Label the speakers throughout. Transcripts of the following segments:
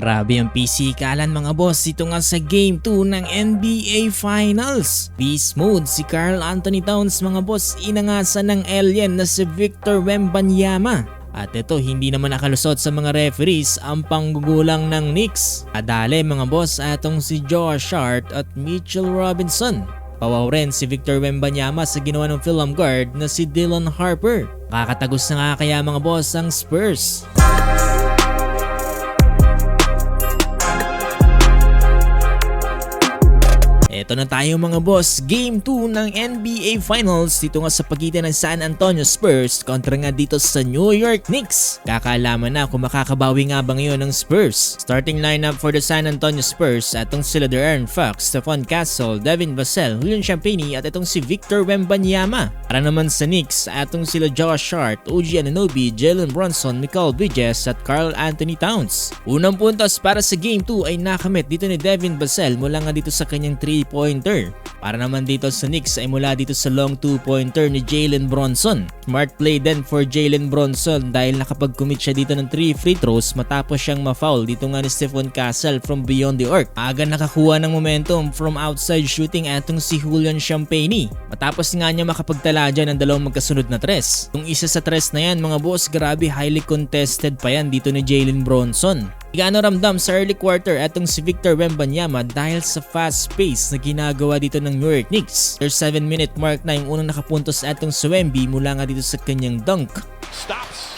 Speaker 1: Grabe ang pisikalan mga boss dito nga sa Game 2 ng NBA Finals. Beast mode si Karl Anthony Towns mga boss, inangasan ng alien na si Victor Wembanyama. At ito hindi naman nakalusot sa mga referees ang panggugulang ng Knicks. Adale mga boss atong si Josh Hart at Mitchell Robinson. Pawaw rin si Victor Wembanyama sa ginawa ng film guard na si Dylan Harper. Kakatagos na nga kaya mga boss ang Spurs. Ito na tayo mga boss, Game 2 ng NBA Finals dito nga sa pagitan ng San Antonio Spurs kontra nga dito sa New York Knicks. Kakaalaman na kung makakabawi nga ba ngayon ng Spurs. Starting lineup for the San Antonio Spurs, atong sila De'Aaron Fox, Stephon Castle, Devin Vassell, Julian Champagnie at itong si Victor Wembanyama. Para naman sa Knicks, atong sila Josh Hart, OG Anunoby, Jalen Brunson, Mikal Bridges at Karl Anthony Towns. Unang puntos para sa Game 2 ay nakamit dito ni Devin Vassell mula nga dito sa kanyang 3-pointer. Para naman dito sa Knicks ay mula dito sa long 2-pointer ni Jalen Brunson. Smart play din for Jalen Brunson dahil nakapag-commit siya dito ng 3 free throws matapos siyang ma-foul dito nga ni Stephon Castle from beyond the arc. Aga nakakuha ng momentum from outside shooting atong si Julian Champagnie. Matapos nga niya makapagtala dyan ng dalawang magkasunod na tres. Yung isa sa tres na yan mga boss, grabe highly contested pa yan dito ni Jalen Brunson. Gaano ramdam sa early quarter atong si Victor Wembanyama dahil sa fast pace na ginagawa dito ng New York Knicks. Their 7-minute mark na yung unang nakapuntos atong si Wemby mula nga dito sa kanyang dunk.
Speaker 2: Stops.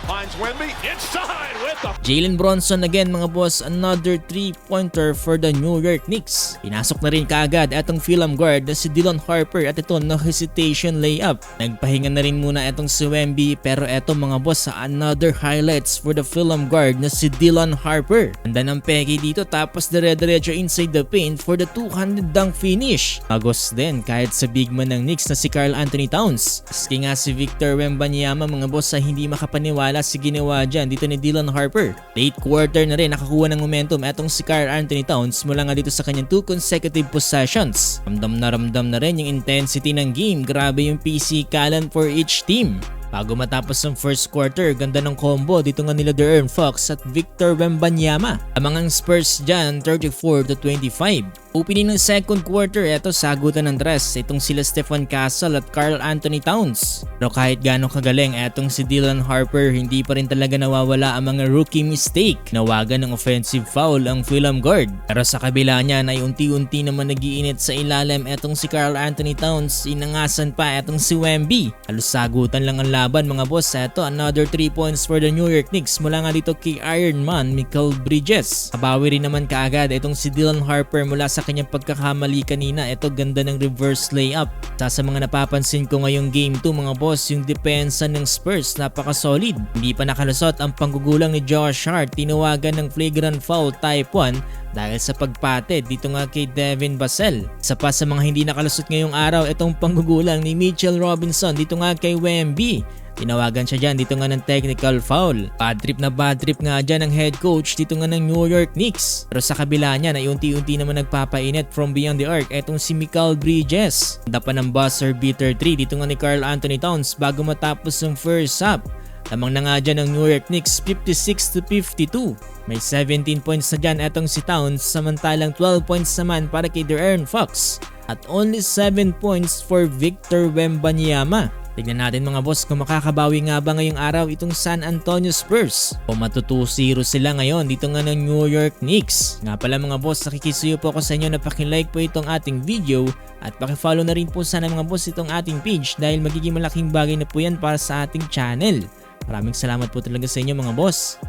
Speaker 2: Finds Wemby inside with the...
Speaker 1: Jalen Brunson again mga boss, another 3-pointer for the New York Knicks. Pinasok na rin kaagad atong film guard na si Dylan Harper at ito no hesitation layup. Nagpahinga na rin muna atong si Wemby pero eto mga boss sa another highlights for the film guard na si Dylan Harper. Handa ng pegi dito tapos dire-diretso inside the paint for the 200 dunk finish. Agos din kahit sa big man ng Knicks na si Karl Anthony Towns. Maski nga si Victor Wembanyama mga boss sa hindi makapaniwala si ginawa dyan dito ni Dylan Harper. Late quarter na rin nakakuha ng momentum etong si Karl Anthony Towns mula nga dito sa kanyang 2 consecutive possessions. Ramdam na rin yung intensity ng game. Grabe yung pisikalan for each team. Bago matapos ang first quarter, ganda ng combo dito nga nila De'Aaron Fox at Victor Wembanyama. Amang ang Spurs dyan 34-25. Opening ng second quarter, eto sagutan ng tres itong sila Stephon Castle at Karl Anthony Towns. Pero kahit gano'ng kagaling etong si Dylan Harper, hindi pa rin talaga nawawala ang mga rookie mistake. Nawagan ng offensive foul ang film guard. Pero sa kabila niyan ay unti-unti naman nagiinit sa ilalim etong si Karl Anthony Towns. Inangasan pa etong si Wemby. Halos sagutan lang ang laban mga boss. Eto another 3 points for the New York Knicks mula nga dito kay Iron Man Mikal Bridges. Kabawi rin naman kaagad itong si Dylan Harper mula sa kanyang pagkakamali kanina. Ito ganda ng reverse layup. Sa mga napapansin ko ngayong game 2 mga boss, yung depensa ng Spurs napaka-solid. Hindi pa nakalusot ang panggugulang ni Josh Hart. Tinawagan ng flagrant foul type 1 dahil sa pagpatid dito nga kay Devin Vassell. Isa pa sa mga hindi nakalusot ngayong araw, itong panggugulang ni Mitchell Robinson dito nga kay Wemby. Tinawagan siya dyan dito nga ng technical foul. Bad trip nga dyan ng head coach dito nga ng New York Knicks. Pero sa kabila niya ay unti-unti naman nagpapainit from beyond the arc etong si Mikal Bridges. Handa pa ng buzzer beater 3 dito nga ni Karl Anthony Towns bago matapos ang first half. Lamang na nga dyan ng New York Knicks 56-52. May 17 points na dyan etong si Towns samantalang 12 points naman para kay De'Aaron Fox at only 7 points for Victor Wembanyama. Tignan natin mga boss kung makakabawi nga ba ngayong araw itong San Antonio Spurs o matu-2-0 sila ngayon dito nga ng New York Knicks. Nga pala mga boss, nakikisuyo po ako sa inyo na pakilike po itong ating video at pakifollow na rin po sana mga boss itong ating page dahil magiging malaking bagay na po yan para sa ating channel. Maraming salamat po talaga sa inyo mga boss.